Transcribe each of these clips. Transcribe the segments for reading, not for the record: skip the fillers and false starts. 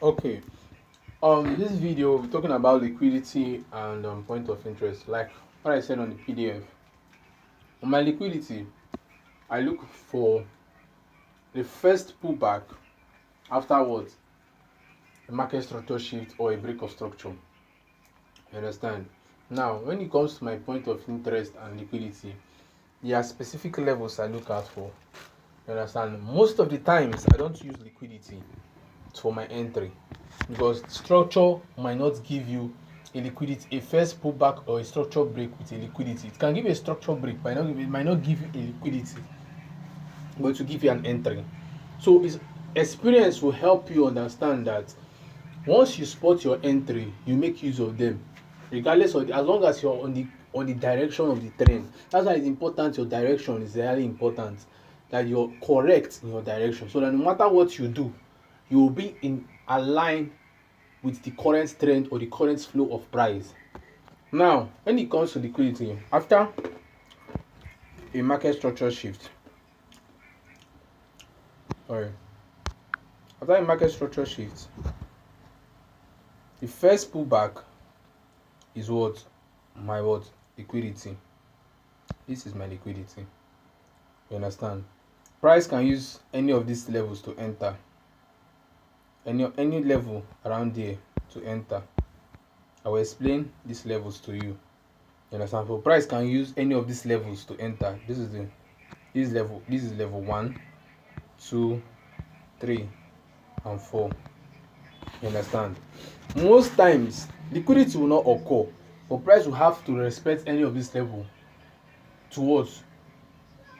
Okay. This video we're talking about liquidity and point of interest. Like what I said on the PDF. On my liquidity, I look for the first pullback afterwards, a market structure shift or a break of structure. You understand? Now, when it comes to my point of interest and liquidity, there are specific levels I look out for. You understand? Most of the times, I don't use liquidity for my entry because structure might not give you a liquidity, a first pullback or a structure break with a liquidity. It can give you a structure break, but it might not give you a liquidity, but to give you an entry. So experience will help you understand that once you spot your entry, you make use of them, regardless of as long as you're on the direction of the trend. That's why it's important. Your direction is really important. That you're correct in your direction, so that no matter what you do, you will be in align with the current trend or the current flow of price. Now, when it comes to liquidity, after a market structure shift, sorry, after a market structure shift, the first pullback is what liquidity. This is my liquidity. You understand? Price can use any of these levels to enter. Any level around there to enter. I will explain these levels to you. You understand? So price can use any of these levels to enter. This is level 1, 2, 3, and 4. You understand? Most times liquidity will not occur, but price will have to respect any of this level towards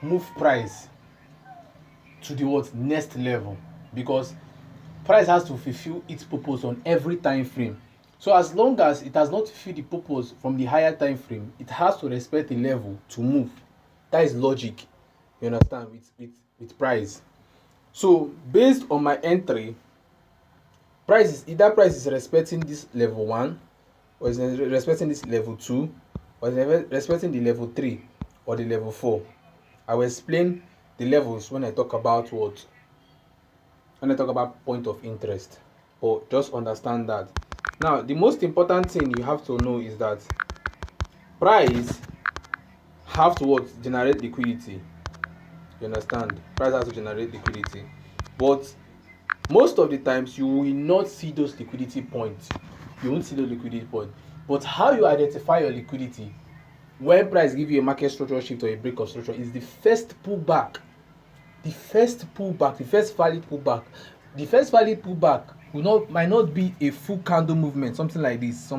move price to the next level, because price has to fulfill its purpose on every time frame. So as long as it has not fulfilled the purpose from the higher time frame, it has to respect the level to move. That is logic. You understand? With price. So based on my entry, price is respecting this level 1, or is respecting this level 2, or is respecting the level 3 or the level 4. I will explain the levels when I talk about point of interest, but just understand that. Now, the most important thing you have to know is that price have to generate liquidity. You understand? Price has to generate liquidity, but most of the times you will not see those liquidity points. You won't see those liquidity points. But how you identify your liquidity when price give you a market structure shift or a break of structure is the first pullback. The first pullback, the first valid pullback. The first valid pullback might not be a full candle movement, something like this.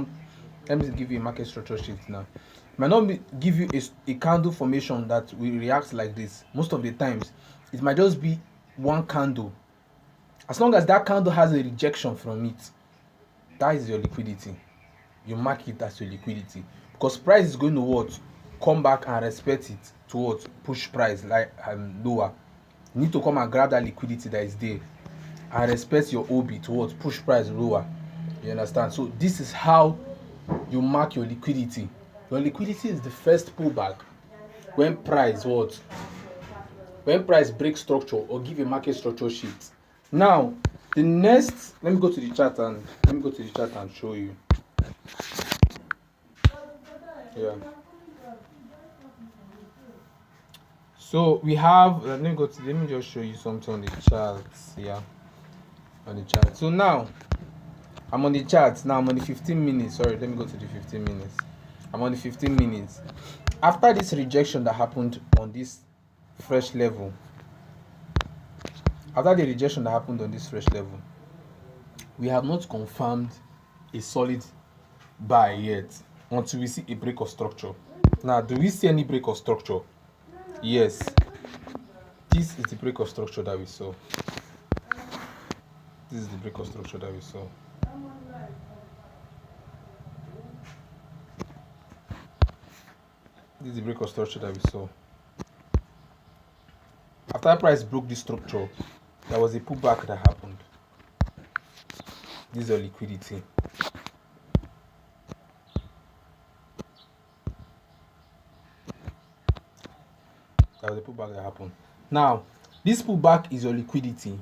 Let me give you a market structure shift now. It might not give you a candle formation that will react like this. Most of the times, it might just be one candle. As long as that candle has a rejection from it, that is your liquidity. You mark it as your liquidity, because price is going to come back and respect it to push price like lower. You need to come and grab that liquidity that is there and respect your OB to push price lower. You understand? So this is how you mark your liquidity. Your liquidity is the first pullback when price breaks structure or give a market structure shift. Now, the next, let me go to the chart and show you. Yeah. So we have, let me just show you something on the chart. Yeah. On the chart. So now I'm on the chart. Now I'm on the 15 minutes. Sorry, let me go to the 15 minutes. I'm on the 15 minutes. After this rejection that happened on this fresh level, we have not confirmed a solid buy yet until we see a break of structure. Now, do we see any break of structure? Yes. This is the break of structure that we saw. This is the break of structure that we saw. This is the break of structure that we saw. After price broke this structure, there was a pullback that happened. This is your liquidity. There was a pullback that happened. Now, this pullback is your liquidity.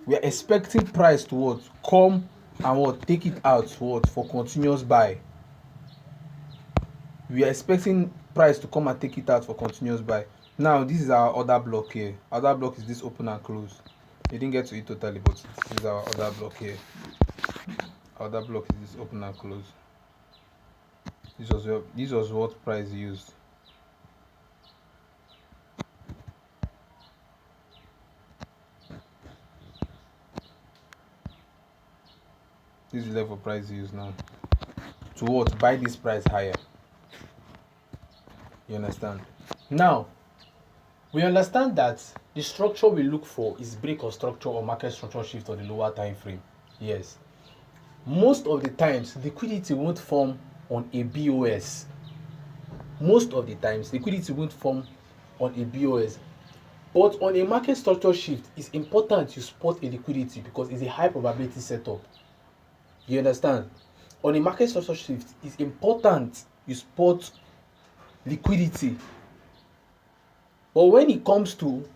We are expecting price to come and what, take it out what, for continuous buy. We are expecting price to come and take it out for continuous buy. Now this is our other block here. Other block is this open and close. We didn't get to it totally, but this is our other block here. Other block is this open and close. This was what price used. This is level price used now to what, buy this price higher. You understand? Now we understand that the structure we look for is break of structure or market structure shift on the lower time frame. Yes, most of the times liquidity won't form on a BOS. Most of the times liquidity won't form on a BOS, but on a market structure shift, it's important you spot a liquidity because it's a high probability setup. You understand? On a market structure shift, it's important you spot liquidity. But when it comes to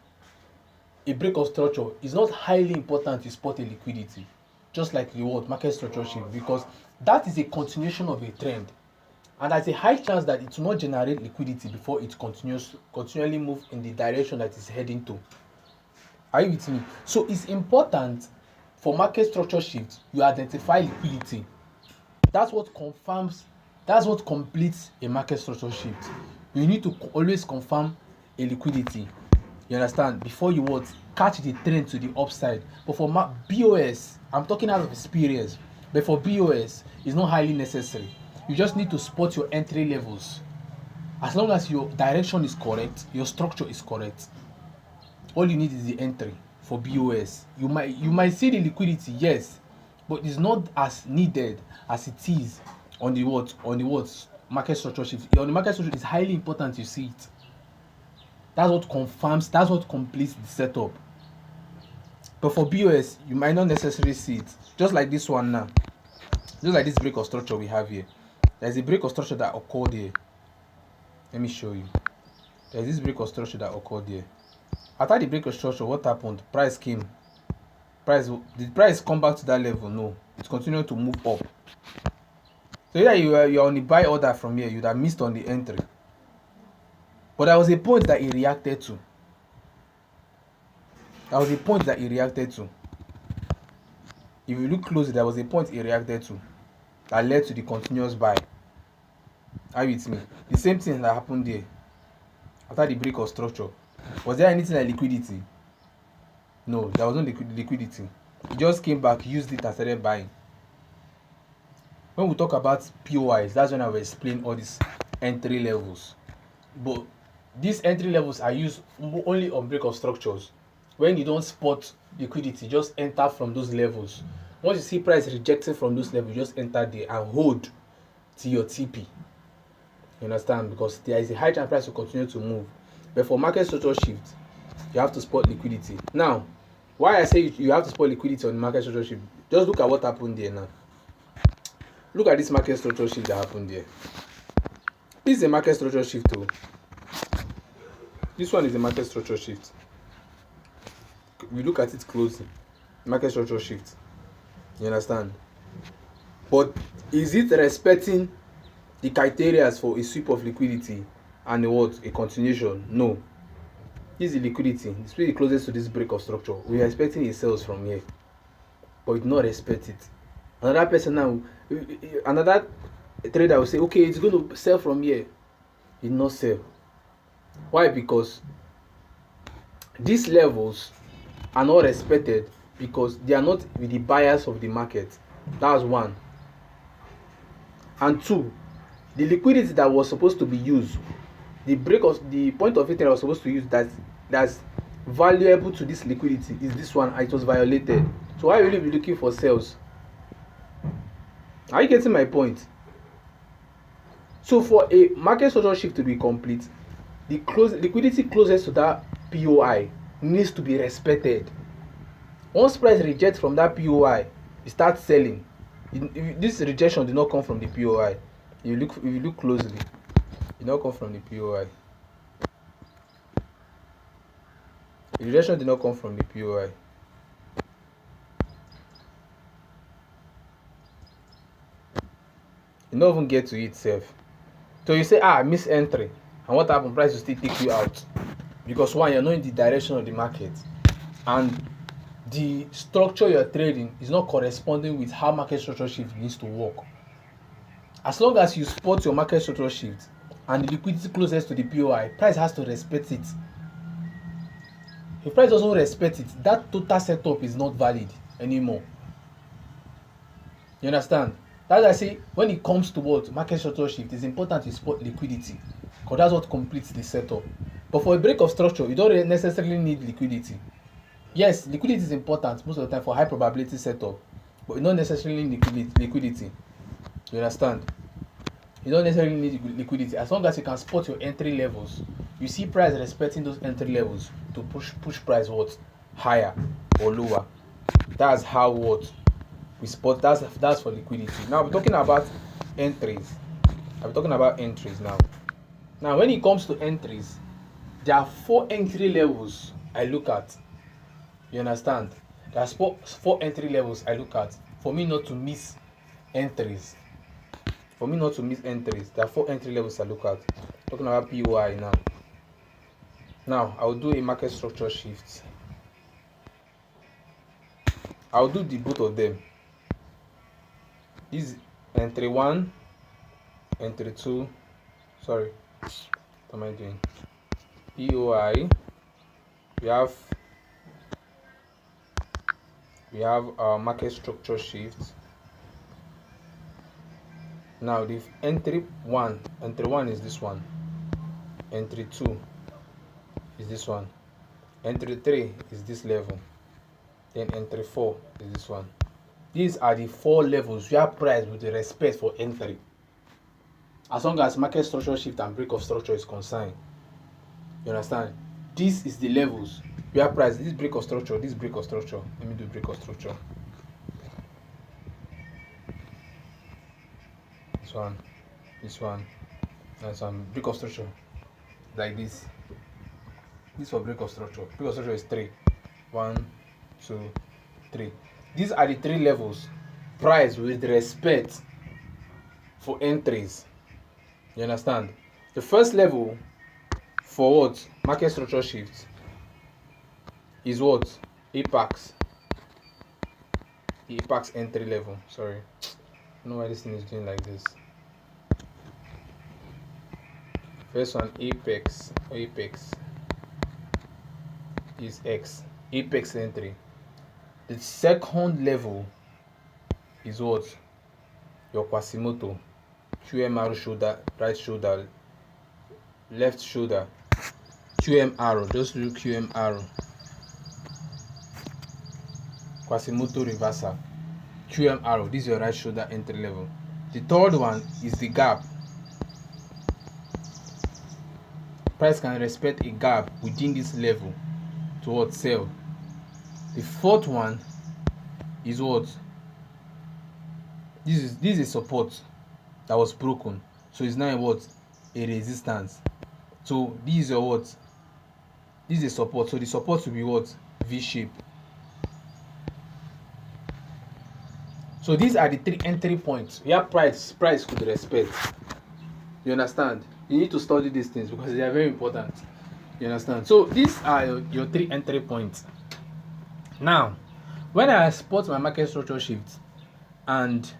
a break of structure, it's not highly important you spot a liquidity, just like the word market structure shift, because that is a continuation of a trend. And there's a high chance that it will not generate liquidity before it continually move in the direction that it's heading to. Are you with me? So it's important for market structure shift, you identify liquidity. That's what completes a market structure shift. You need to always confirm a liquidity. You understand? Before you what, catch the trend to the upside. But for BOS, I'm talking out of experience, but for BOS, it's not highly necessary. You just need to spot your entry levels. As long as your direction is correct, your structure is correct, all you need is the entry. For BOS, you might see the liquidity, yes, but it's not as needed as it is on the market structure shift. On the market structure, it's highly important you see it. That's what completes the setup. But for BOS, you might not necessarily see it. Just like this one now. Just like this break of structure we have here. There's a break of structure that occurred here. Let me show you. There's this break of structure that occurred here. After the break of structure, what happened? Price came. Did price come back to that level? No. It continued to move up. So either you're on the buy order from here, you'd have missed on the entry. But there was a point that he reacted to. If you look closely, there was a point he reacted to that led to the continuous buy. Are you with me? The same thing that happened there. After the break of structure, was there anything like liquidity? No, there was no liquidity. It just came back, used it and started buying. When we talk about POIs, that's when I will explain all these entry levels. But these entry levels are used only on break of structures. When you don't spot liquidity, just enter from those levels. Once you see price rejecting from those levels, just enter there and hold to your TP. You understand? Because there is a high chance price will continue to move. But for market structure shift, you have to spot liquidity. Now, why I say you have to spot liquidity on the market structure shift, just look at what happened there now. Look at this market structure shift that happened there. This is a market structure shift too. This one is a market structure shift. We look at it closely. Market structure shift. You understand? But is it respecting the criteria for a sweep of liquidity and a continuation? No. This is the liquidity. It's really closest to this break of structure. We are expecting a sales from here, but it not respect it. Another person now, another trader will say, okay, it's going to sell from here. It not sell. Why? Because these levels are not respected because they are not with the buyers of the market. That's one. And two, the liquidity that was supposed to be used, the point of it that was supposed to use that's valuable to this liquidity is this one. It was violated. So why will you be looking for sales? Are you getting my point? So for a market structure shift to be complete, the liquidity closest to that POI needs to be respected. Once price rejects from that POI, you start selling. This rejection did not come from the POI. If you look closely, it did not come from the POI. The rejection did not come from the POI. not even get to it self. So you say, I miss entry, and what happened? Price will still take you out, because one, you're not in the direction of the market, and the structure you're trading is not corresponding with how market structure shift needs to work. As long as you spot your market structure shift and the liquidity closest to the POI, price has to respect it. If price doesn't respect it, that total setup is not valid anymore. You understand? That's why I say when it comes to what market structure shift, it's important to spot liquidity, because that's what completes the setup. But for a break of structure, you don't necessarily need liquidity. Yes, liquidity is important most of the time for high probability setup, but you don't necessarily need liquidity. You understand? You don't necessarily need liquidity as long as you can spot your entry levels. You see price respecting those entry levels to push price what higher or lower. That's how what we spot. That's for liquidity. Now we're talking about entries. I'm talking about entries now. Now when it comes to entries, there are 4 entry levels I look at. You understand? There's four entry levels I look at for me not to miss entries. For me not to miss entries, there are 4 entry levels I look at. Talking about POI now. Now I'll do a market structure shift. I'll do the both of them. This entry 1, entry 2. Sorry, what am I doing? POI. We have our market structure shift. Now the entry 1 is this one. Entry 2 is this one. Entry 3 is this level. Then entry 4 is this one. These are the 4 levels where price with the respect for entry. As long as market structure shift and break of structure is concerned. You understand? This is the levels where price, this break of structure. Let me do break of structure. This one, that's break of structure. Like this. This for break of structure. Break of structure is 3. 1, 2, 3. These are the 3 levels. Price with respect for entries. You understand? The first level for what? Market structure shift is what? Apex entry level. Sorry. I don't know why this thing is doing like this. First one, apex is X. Apex entry. The second level is what? Your Quasimodo. QM arrow shoulder, right shoulder, left shoulder. QM arrow. Just do QM arrow. Quasimodo reversal. QM arrow. This is your right shoulder entry level. The third one is the gap. Price can respect a gap within this level towards sell. The fourth one is what? This is a support that was broken, so it's now what? A resistance. So this is your what? This is a support, so the support will be what? V shape. So these are the 3 entry points where price could respect. You understand? You need to study these things because they are very important. You understand? So these are your 3 entry points. Now, when I spot my market structure shift and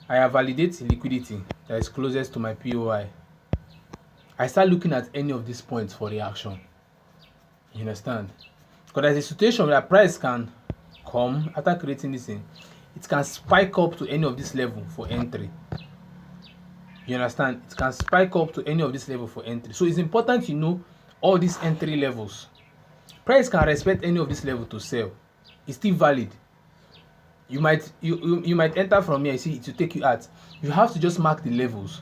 I validate liquidity that is closest to my POI, I start looking at any of these points for reaction. You understand? Because there's a situation where price can come after creating this thing, it can spike up to any of this level for entry. You understand? It can spike up to any of this level for entry. So it's important you know all these entry levels. Price can respect any of this level to sell. It's still valid. You might enter from here, you see it will take you out. You have to just mark the levels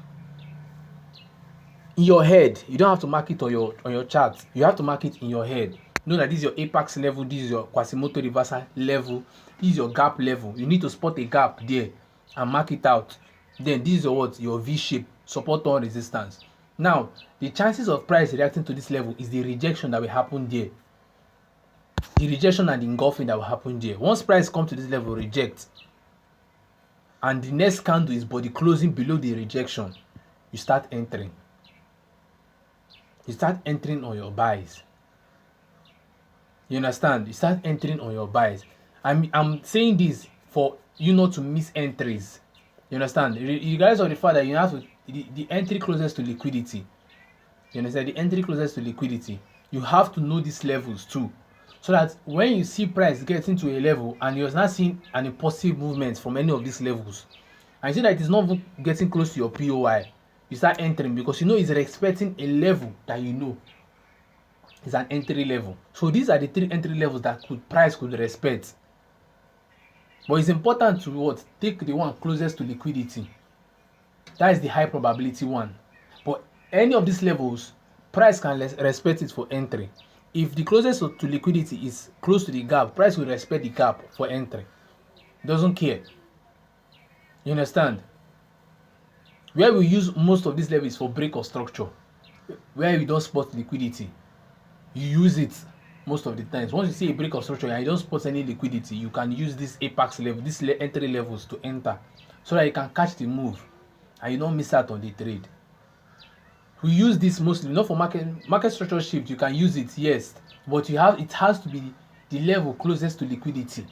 in your head. You don't have to mark it on your chart. You have to mark it in your head. Know that this is your apex level, this is your Quasimodo reversal level, this is your gap level. You need to spot a gap there and mark it out. Then this is your what? Your V shape, support on resistance. Now, the chances of price reacting to this level is the rejection that will happen there. The rejection and the engulfing that will happen there. Once price comes to this level, reject. and the next candle is body closing below the rejection, you start entering. You start entering on your buys. You understand? You start entering on your buys. I'm saying this for you not to miss entries. You understand? Regardless of the fact that you have to, the entry closest to liquidity. You understand? The entry closest to liquidity. You have to know these levels too, so that when you see price getting to a level and you're not seeing an impulsive movement from any of these levels, and you see that it is not getting close to your POI, you start entering because you know it's respecting a level that you know is an entry level. So these are the 3 entry levels that price could respect. But it's important to what? Take the one closest to liquidity. That is the high probability one. But any of these levels, price can respect it for entry. If the closest to liquidity is close to the gap, price will respect the gap for entry. It doesn't care. You understand? Where we use most of these levels for break of structure, where we don't spot liquidity, you use it most of the times. Once you see a break of structure and you don't spot any liquidity, you can use this apex level, these entry levels to enter, so that you can catch the move and you don't miss out on the trade. We use this mostly not for market structure shift. You can use it, yes, but it has to be the level closest to liquidity.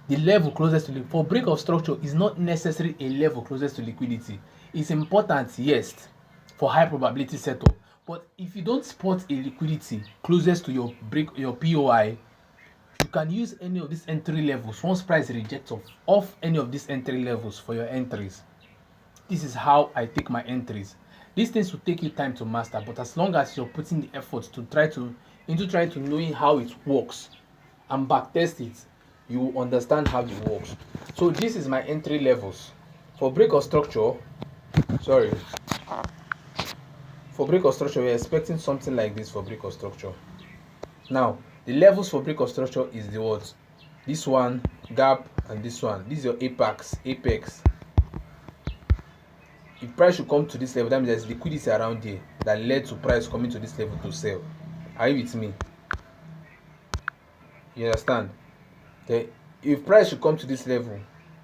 The level closest to for break of structure is not necessarily a level closest to liquidity. It's important, yes, for high probability setup. But if you don't spot a liquidity closest to your POI, you can use any of these entry levels once price rejects off any of these entry levels for your entries. This is how I take my entries. These things will take you time to master, but as long as you're putting the effort to try to knowing how it works and backtest it, you will understand how it works. So this is my entry levels. For break of structure, we're expecting something like this for break of structure. Now, the levels for break of structure is the what? This one, gap, and this one. This is your apex. If price should come to this level, that means there's liquidity around here that led to price coming to this level to sell. Are you with me? You understand? Okay. If price should come to this level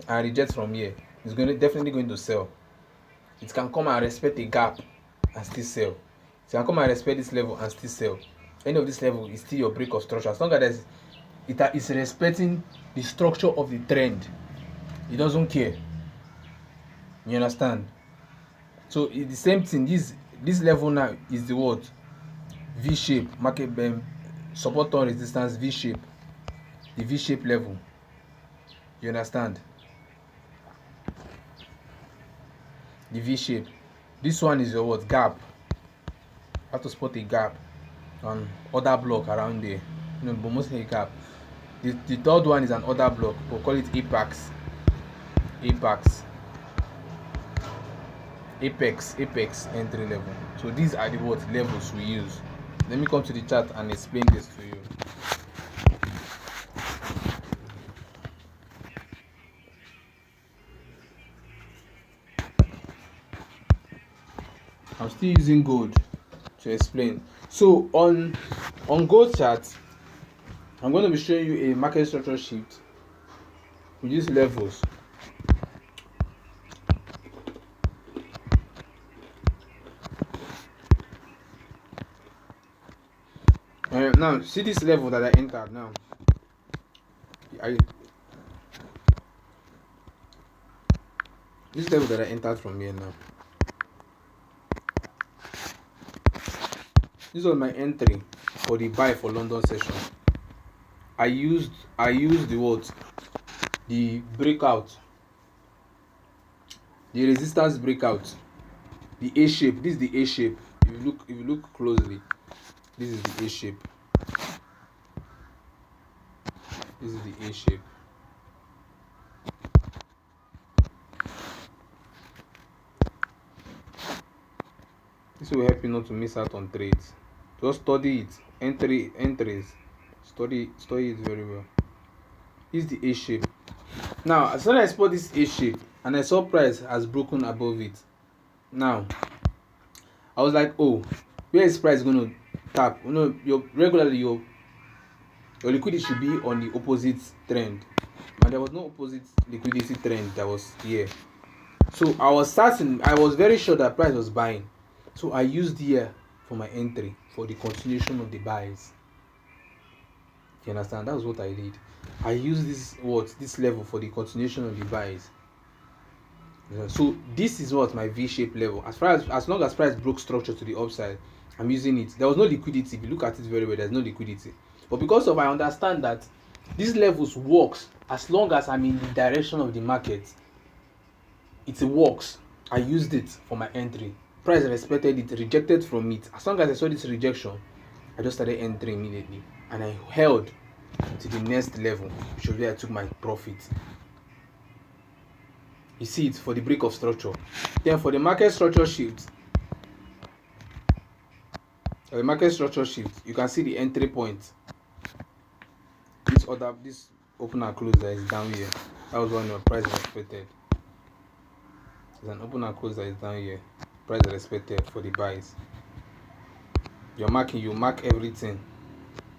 and reject from here, it's definitely going to sell. It can come and respect a gap and still sell. It can come and respect this level and still sell. Any of this level is still your break of structure. As long as it is respecting the structure of the trend, it doesn't care. You understand? So it's the same thing. This level now is the what? V shape, market support on resistance, V shape. The V shape level. You understand? The V shape. This one is your what? Gap. You have to spot a gap on other block around there. But mostly a gap. The third one is an other block. We'll call it apex. Apex entry level. So these are the what levels we use. Let me come to the chart and explain this to you. I'm still using gold to explain. So on gold chart, I'm going to be showing you a market structure shift with these levels. Now see this level that I entered now. This level that I entered from here now. This was my entry for the buy for London session. I used the what? The breakout. The resistance breakout. The A shape. This is the A shape. If you look closely, this is the A shape. This is the A shape. This will help you not to miss out on trades. Just study it. Entries. Study it very well. This is the A shape. Now, as soon as I spot this A shape and I saw price has broken above it, now I was like, oh, where is price going to tap? Regularly your liquidity should be on the opposite trend. and there was no opposite liquidity trend that was here. So I was very sure that price was buying. So I used here for my entry for the continuation of the buys. You understand? That was what I did. I used this level for the continuation of the buys. So this is what my V-shaped level. As long as price broke structure to the upside, I'm using it. There was no liquidity. If you look at it very well, there's no liquidity. But because of I understand that these levels works as long as I'm in the direction of the market, it works. I used it for my entry. Price respected it, rejected from it. As long as I saw this rejection, I just started entering immediately, and I held to the next level, which was where I took my profit. You see it for the break of structure. Then for the market structure shift, you can see the entry point. This open and close that is down here. That was when your price respected. There's an open and close that is down here. Price respected for the buys. You mark everything,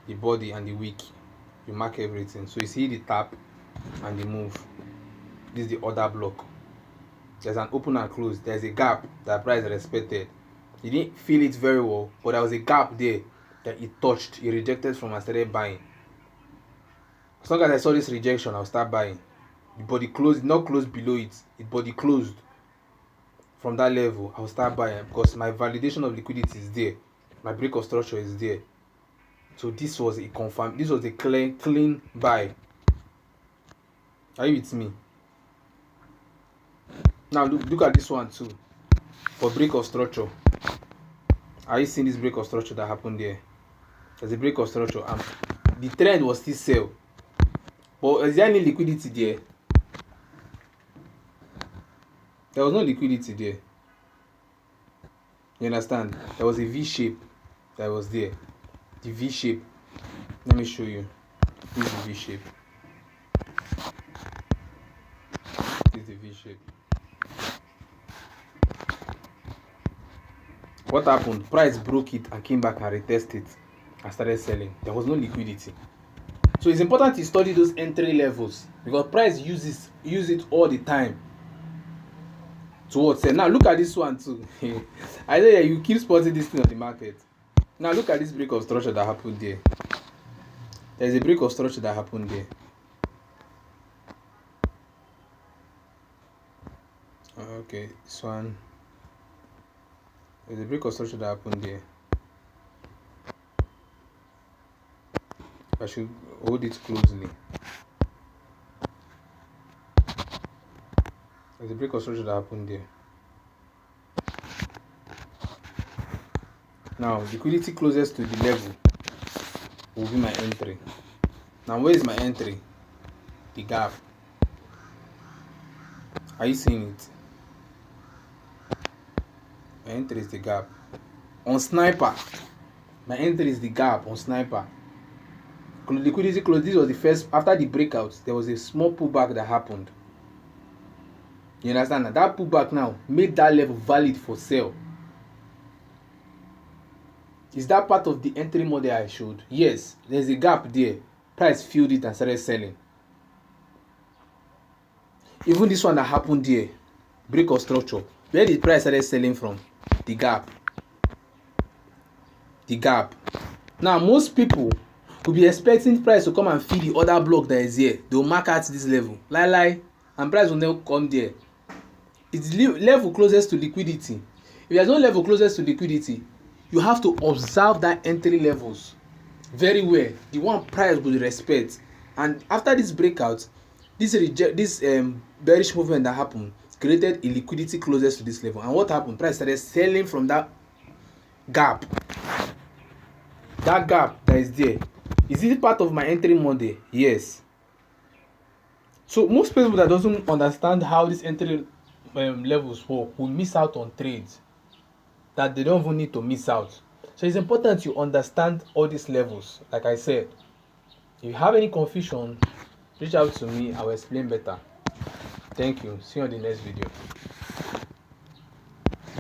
the body and the wick. You mark everything. So you see the tap and the move. This is the order block. There's an open and close. There's a gap that price respected. You didn't feel it very well, but there was a gap there that it touched. It rejected from. I started buying. As long as I saw this rejection, I'll start buying. The body closed, not closed below it. The body closed from that level. I'll start buying because my validation of liquidity is there. My break of structure is there. So this was a clean buy. Are you with me? Now look at this one too. For break of structure. Are you seeing this break of structure that happened there? There's a break of structure and the trend was still sell. But is there any liquidity there? There was no liquidity there. You understand? There was a V shape that was there. The V shape. Let me show you. This is the V shape. This is the V shape. What happened? Price broke it and came back and retested it and started selling. There was no liquidity. So it's important to study those entry levels because price use it all the time towards sell. Now look at this one too. I know you keep spotting this thing on the market. Now look at this break of structure that happened there. There's a break of structure that happened there. Okay, this one. There's a break of structure that happened there. I should hold it closely. There's a break of structure that happened there. Now, liquidity closest to the level will be my entry. Now, where is my entry? The gap. Are you seeing it? My entry is the gap. On sniper, my entry is the gap on sniper. Liquidity close. This was the first. After the breakout, there was a small pullback that happened. You understand? That pullback now made that level valid for sale. Is that part of the entry model I showed? Yes. There's a gap there. Price filled it and started selling. Even this one that happened there, break of structure. Where did price started selling from? The gap. The gap. Now most people will be expecting price to come and fill the other block that is here. They will mark out this level. And price will never come there. It's level closest to liquidity. If there's no level closest to liquidity, you have to observe that entry levels very well. The one price will respect. And after this breakout, this bearish movement that happened created a liquidity closest to this level. And what happened? Price started selling from that gap. That gap that is there. Is it part of my entry model? Yes. So most people that doesn't understand how this entry levels work will miss out on trades that they don't even need to miss out. So it's important you understand all these levels. Like I said, if you have any confusion, reach out to me. I will explain better. Thank you. See you on the next video.